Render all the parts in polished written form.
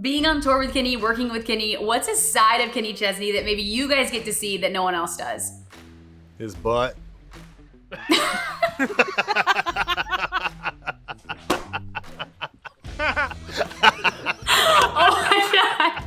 Being on tour with Kenny, working with Kenny, what's a side of Kenny Chesney that maybe you guys get to see that no one else does? His butt. Oh my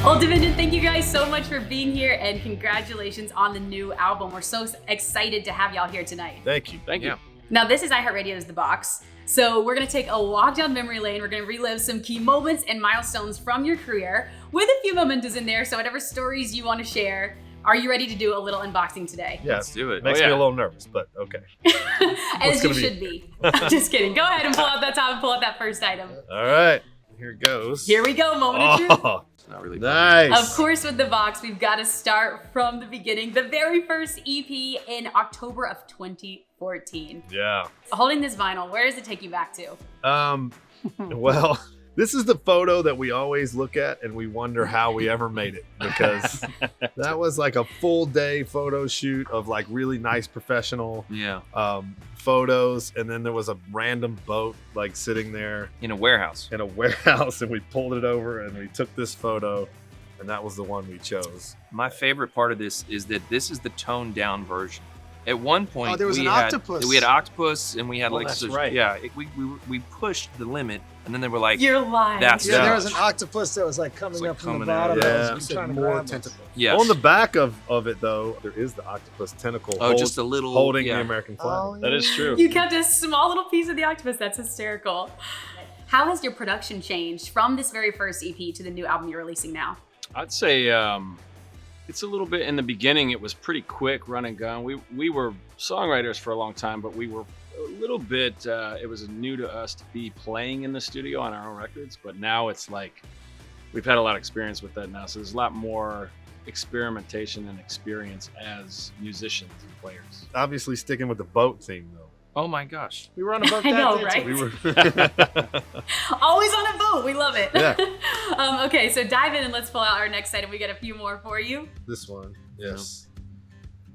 God. Old Dominion, thank you guys so much for being here and congratulations on the new album. We're so excited to have y'all here tonight. Thank you. Thank you. Now this is iHeartRadio's The Box. So we're gonna take a walk down memory lane. We're gonna relive some key moments and milestones from your career with a few mementos in there. So whatever stories you wanna share. Are you ready to do a little unboxing today? Yeah, Let's do it. Makes me a little nervous, but okay. As you should be. Just kidding. Go ahead and pull out that top and pull out that first item. All right, here it goes. Here we go, moment of truth. Oh, It's not really nice. Of course, with The Box, we've got to start from the beginning. The very first EP in October of 2014. Yeah. Holding this vinyl, where does it take you back to? Well, this is the photo that we always look at and we wonder how we ever made it, because that was like a full day photo shoot of like really nice professional photos, and then there was a random boat like sitting there in a warehouse. And we pulled it over and we took this photo, and that was the one we chose. My favorite part of this is that this is the toned down version. At one point, there was we an had octopus. We had octopus, and we had that's right. Yeah, we pushed the limit, and then they were like, You're lying. That's Yeah, Yeah. there was an octopus that was like coming up from the coming out. bottom. Yeah. I was trying to more grab it. tentacles. yes. On the back of it though, there is the octopus tentacle. just a little holding the American flag. Oh, That is true. You kept a small little piece of the octopus. That's hysterical. How has your production changed from this very first EP to the new album you're releasing now? I'd say it's a little bit in the beginning. It was pretty quick, run and gun. We were songwriters for a long time, but we were a little bit. It was new to us to be playing in the studio on our own records. But now it's like we've had a lot of experience with that now, so there's a lot more experimentation and experience as musicians and players. Obviously sticking with the boat theme though. Oh my gosh. We were on a boat I that know, day, right? too. We were Always on a boat. We love it. Yeah. Okay, so dive in and let's pull out our next item. We got a few more for you. this one. Yes.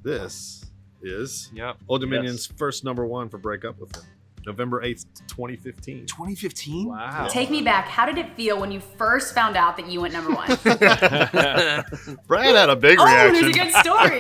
This is Yep. Old Dominion's first #1 for Break Up With Him. November 8th, 2015. 2015. Wow. Take me back. How did it feel when you first found out that you went #1? Brad had a big Oh, reaction. there's a good story.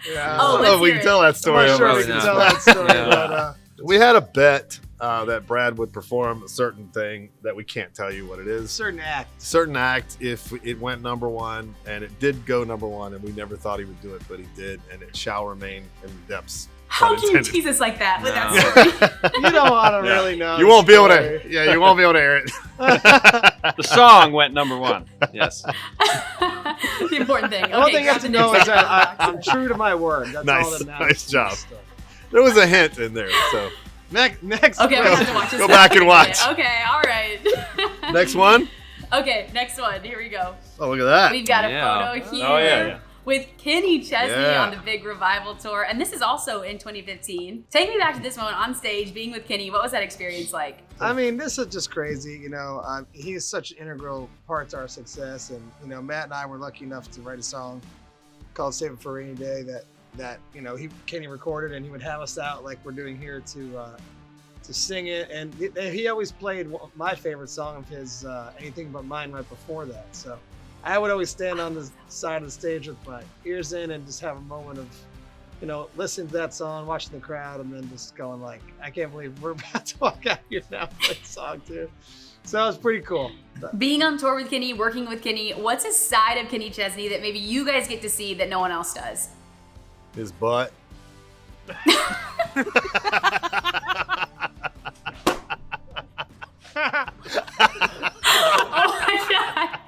Yeah. Oh, I don't know let's if we hear can it. tell that story. I'm not sure on we radio. can tell that story, Yeah. but We had a bet that Brad would perform a certain thing that we can't tell you what it is. certain act. Certain act if it went #1, and it did go #1, and we never thought he would do it, but he did, and it shall remain in the depths. How pun can you intended. tease us like that with No. that story? You don't want to really know. You the won't be able story. to. Yeah, you won't be able to air it. The song went #1. Yes. The important thing. The one Okay, thing you have grab to the know next is that item. I'm true to my word. That's all Nice, that matters. nice job. There was a hint in there, so Next. Okay, we have to watch this. Go back and watch. Okay, all right. next one. Okay, next one. Here we go. Oh, look at that. We've got a Yeah. photo here Oh, yeah. with Kenny Chesney Yeah. on the big revival tour, and this is also in 2015. Take me back to this moment on stage, being with Kenny. What was that experience like? I mean, this is just crazy. He is such an integral part to our success, and Matt and I were lucky enough to write a song called "Save It for a Rainy Day" that Kenny recorded, and he would have us out like we're doing here to sing it, and he always played my favorite song of his, "Anything But Mine," right before that. So I would always stand on the side of the stage with my ears in and just have a moment of, listening to that song, watching the crowd, and then just going like, I can't believe we're about to walk out here now and play the song too. So it was pretty cool. Being on tour with Kenny, working with Kenny, what's a side of Kenny Chesney that maybe you guys get to see that no one else does? His butt. Oh my god!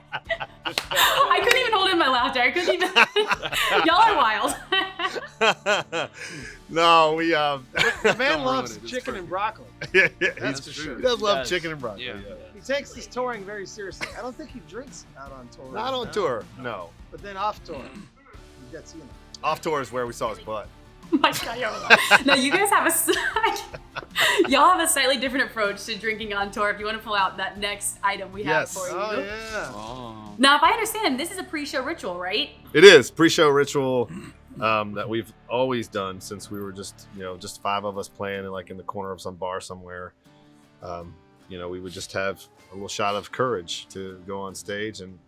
I couldn't even hold in my laughter. I couldn't even. Y'all are wild. No, we The man Don't loves ruin it. It's chicken and perfect. broccoli. yeah, That's he for sure. does love does. chicken and broccoli. Yeah. Yeah. He takes his touring very seriously. I don't think he drinks out on tour. Not on tour, no. But then off tour, he gets, Off tour is where we saw his butt. Oh my god, y'all. No, you guys have y'all have a slightly different approach to drinking on tour. If you want to pull out that next item we have Yes. for you. Oh yeah. Oh. Now, if I understand, this is a pre-show ritual, right? It is pre-show ritual that we've always done since we were just 5 of us playing in the corner of some bar somewhere. we would just have a little shot of courage to go on stage, and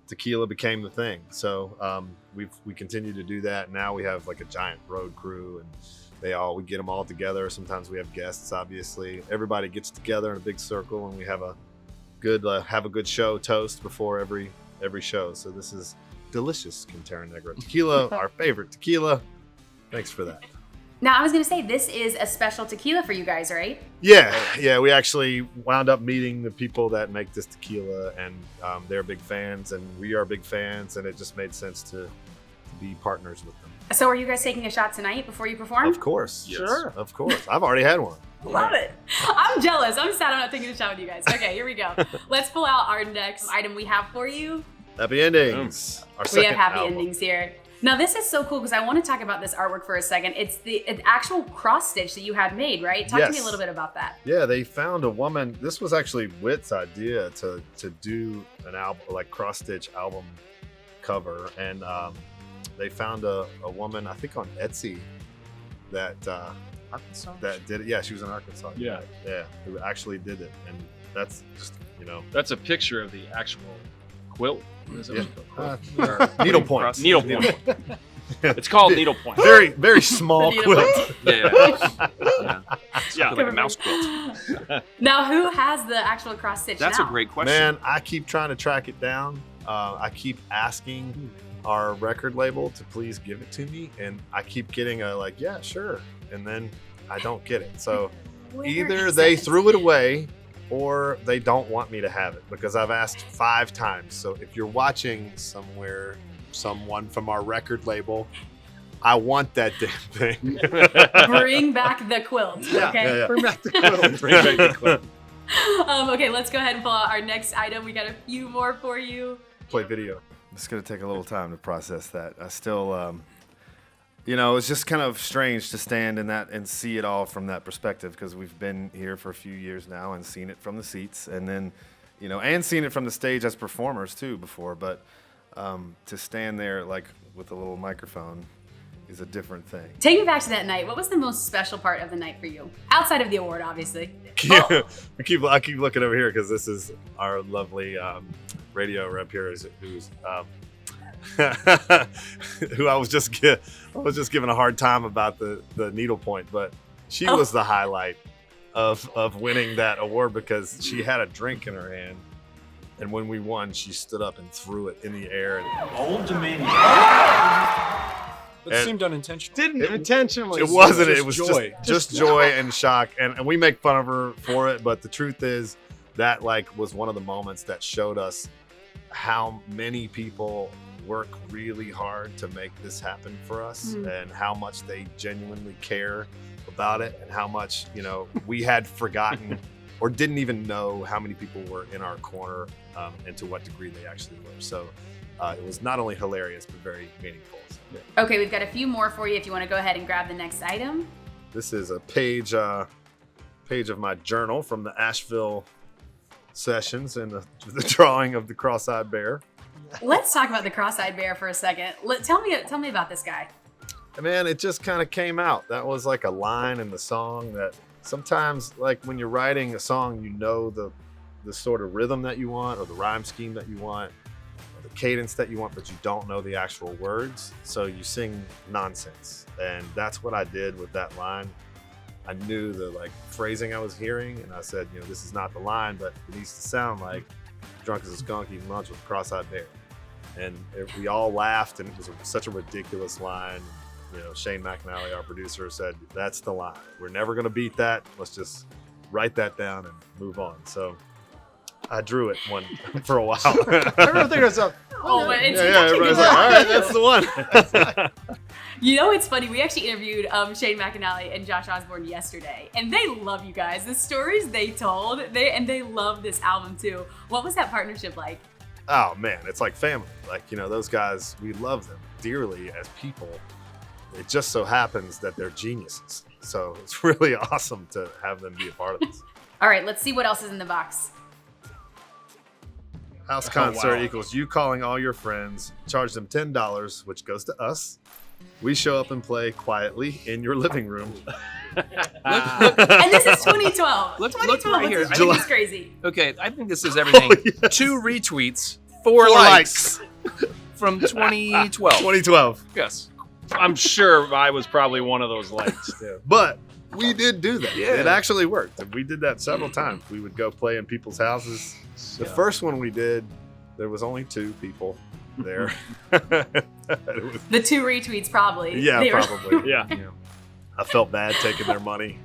tequila became the thing. So we continue to do that. Now we have like a giant road crew, and we get them all together. Sometimes we have guests, obviously. Everybody gets together in a big circle, and we have a good show toast before every show. So this is delicious Quintero Negro tequila, our favorite tequila. Thanks for that. Now, I was going to say, this is a special tequila for you guys, right? Yeah. We actually wound up meeting the people that make this tequila, and they're big fans, and we are big fans, and it just made sense to be partners with them. So are you guys taking a shot tonight before you perform? Of course. Yes. Sure. Of course. I've already had one. Love it. I'm jealous. I'm sad I'm not taking a shot with you guys. Okay, here we go. Let's pull out our next item we have for you. Happy endings. Our We have second happy album. endings here. Now, this is so cool because I want to talk about this artwork for a second. It's the actual cross stitch that you had made, right? Talk to me a little bit about that. Yeah, they found a woman. This was actually Whit's idea to do an album, like cross stitch album cover, and they found a woman, I think on Etsy, that Arkansas? that did it. Yeah, she was in Arkansas. Yeah. Who actually did it, and that's just That's a picture of the actual quilt. What is it? Yeah. Needlepoint. Needlepoint. It's called needlepoint. Very, very small The quilt. Yeah. Like a mouse quilt. Now, who has the actual cross stitch That's now? a great question. Man, I keep trying to track it down. I keep asking our record label to please give it to me, and I keep getting a like, yeah, sure, and then I don't get it. So Where either is they it? threw it away, or they don't want me to have it, because I've asked 5 times. So if you're watching somewhere, someone from our record label, I want that damn thing. Bring back the quilt. Okay. Yeah. Bring back the quilt. Bring back the quilt. Okay, let's go ahead and pull out our next item. We got a few more for you. Play video. It's going to take a little time to process that. I still, it's just kind of strange to stand in that and see it all from that perspective, because we've been here for a few years now and seen it from the seats, and then, and seen it from the stage as performers too before. But to stand there like with a little microphone is a different thing. Take me back to that night. What was the most special part of the night for you? Outside of the award, obviously. I keep looking over here because this is our lovely radio rep here, who's who I was just giving a hard time about the needlepoint, but she was the highlight of winning that award, because she had a drink in her hand, and when we won, she stood up and threw it in the air. And Old Dominion. It seemed unintentional. Didn't intentionally. it wasn't. It just was joy. just joy and shock, and we make fun of her for it. But the truth is that was one of the moments that showed us how many people work really hard to make this happen for us, and how much they genuinely care about it, and how much we had forgotten or didn't even know how many people were in our corner, and to what degree they actually were. So it was not only hilarious but very meaningful. So, Okay, we've got a few more for you if you want to go ahead and grab the next item. this is a page of my journal from the Asheville sessions, and the drawing of the cross-eyed bear. Let's talk about the cross-eyed bear for a second. Tell me about this guy. Man, it just kind of came out. That was like a line in the song that sometimes, like when you're writing a song, the sort of rhythm that you want, or the rhyme scheme that you want, or the cadence that you want, but you don't know the actual words. So you sing nonsense. And that's what I did with that line. I knew the phrasing I was hearing, and I said, this is not the line, but it needs to sound like drunk as a skunk eating lunch with a cross-eyed bear. And we all laughed, and it was such a ridiculous line. Shane McAnally, our producer, said, that's the line. We're never going to beat that. Let's just write that down and move on. So I drew it for a while. Everyone think it's a. Oh, but it's Yeah, actually everybody's good. like, all right, that's the one. It's funny. We actually interviewed Shane McAnally and Josh Osborne yesterday, and they love you guys. The stories they told, they love this album too. What was that partnership like? Oh man, it's like family. Those guys, we love them dearly as people. It just so happens that they're geniuses. So it's really awesome to have them be a part of this. All right, let's see what else is in the box. House concert equals you calling all your friends, charge them $10, which goes to us, we show up and play quietly in your living room. And this is 2012. Look 2012 right here. I think it's crazy. Okay, I think this is everything. Yes. 2 retweets, 4 likes from 2012. 2012. Yes. I'm sure I was probably one of those likes too. But we did do that. Yeah. It actually worked. And we did that several times. We would go play in people's houses. The first one we did, there was only 2 people there. It was, The 2 retweets probably. yeah, They were- probably. Yeah. You know, I felt bad taking their money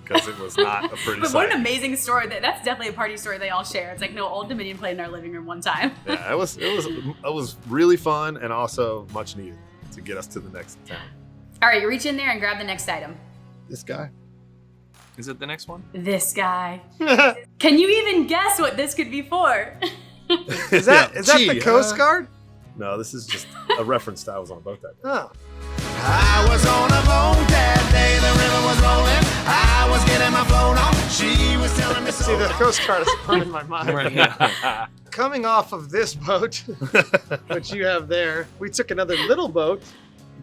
because it was not a pretty But sight. what an amazing story. That's definitely a party story they all share. It's like, no, Old Dominion played in our living room one time. Yeah, it was really fun and also much needed to get us to the next town. All right, reach in there and grab the next item. This guy. Is it the next one? This guy. Can you even guess what this could be for? Is that Gee, the Coast Guard? No, this is just a reference to I was on a boat that day. Oh. I was on a boat that day, the river was rolling. I was getting my float on. She was telling me so. See, the Coast Guard is part of my mind. Right, yeah. Coming off of this boat, which you have there, we took another little boat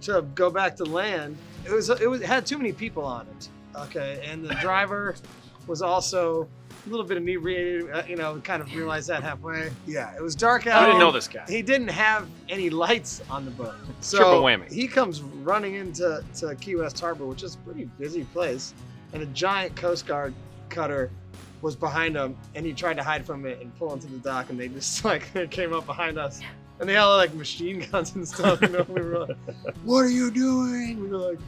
to go back to land. It had too many people on it. Okay, and the driver was also a little bit inebriated. Kind of realized that halfway. Yeah, it was dark out. I didn't know this guy. He didn't have any lights on the boat. So Triple whammy. he comes running into Key West Harbor, which is a pretty busy place, and a giant Coast Guard cutter was behind him, and he tried to hide from it and pull into the dock, and they just came up behind us. And they all had machine guns and stuff. We were like, "What are you doing?" We were like,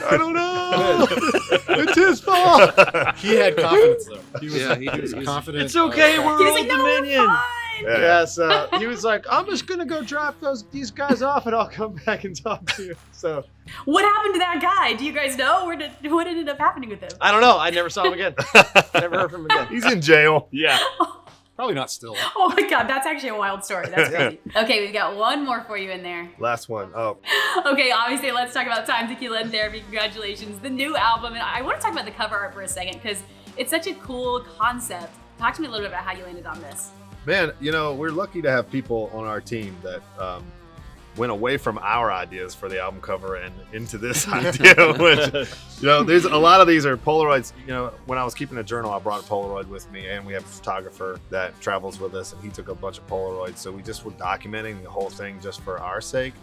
"I don't know. It's his fault." He had confidence though. He was, Yeah, he was confident. It's okay. We're He's Old like, no, we're Dominion. fine. Yeah. So he was like, "I'm just gonna go drop these guys off, and I'll come back and talk to you." So What happened to that guy? Do you guys know? What ended up happening with him? I don't know. I never saw him again. Never heard from him again. He's in jail. Yeah. Probably not still. Oh my God, that's actually a wild story. That's crazy. Okay, we've got one more for you in there. Last one. Oh, Okay, obviously, let's talk about Time, Tequila and Therapy. Congratulations, the new album. And I want to talk about the cover art for a second because it's such a cool concept. Talk to me a little bit about how you landed on this. man, we're lucky to have people on our team that went away from our ideas for the album cover and into this idea, which, there's a lot of these are Polaroids. When I was keeping a journal, I brought a Polaroid with me, and we have a photographer that travels with us, and he took a bunch of Polaroids. So we just were documenting the whole thing just for our sake.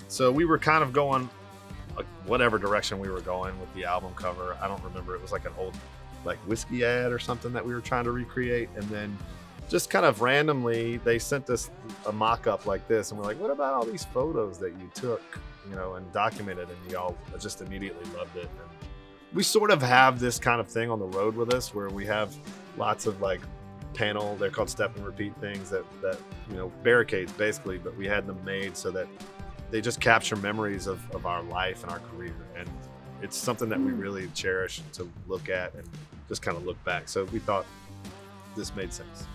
So we were kind of going whatever direction we were going with the album cover. I don't remember. It was like an old whiskey ad or something that we were trying to recreate. And then just kind of randomly, they sent us a mock-up like this, and we're like, what about all these photos that you took, and documented, and we all just immediately loved it. And we sort of have this kind of thing on the road with us where we have lots of panel, they're called step and repeat things that barricades basically, but we had them made so that they just capture memories of our life and our career. And it's something that we really cherish to look at and just kind of look back. So we thought this made sense.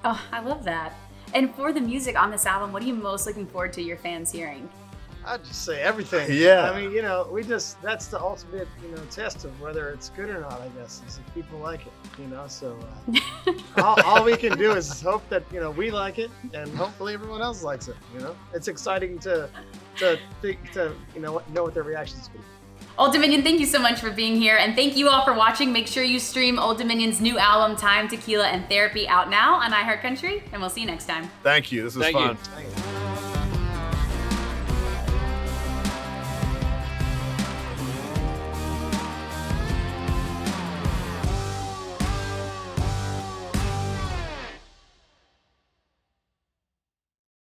Oh, I love that. And for the music on this album, what are you most looking forward to your fans hearing? I'd just say everything. Yeah. I mean, that's the ultimate, test of whether it's good or not, I guess, is if people like it, so all we can do is hope that, we like it, and hopefully everyone else likes it, It's exciting to know what their reactions will be. Old Dominion, thank you so much for being here, and thank you all for watching. Make sure you stream Old Dominion's new album, Time, Tequila and Therapy, out now on iHeartCountry, and we'll see you next time. Thank you. This was Thank you. fun. Thank you.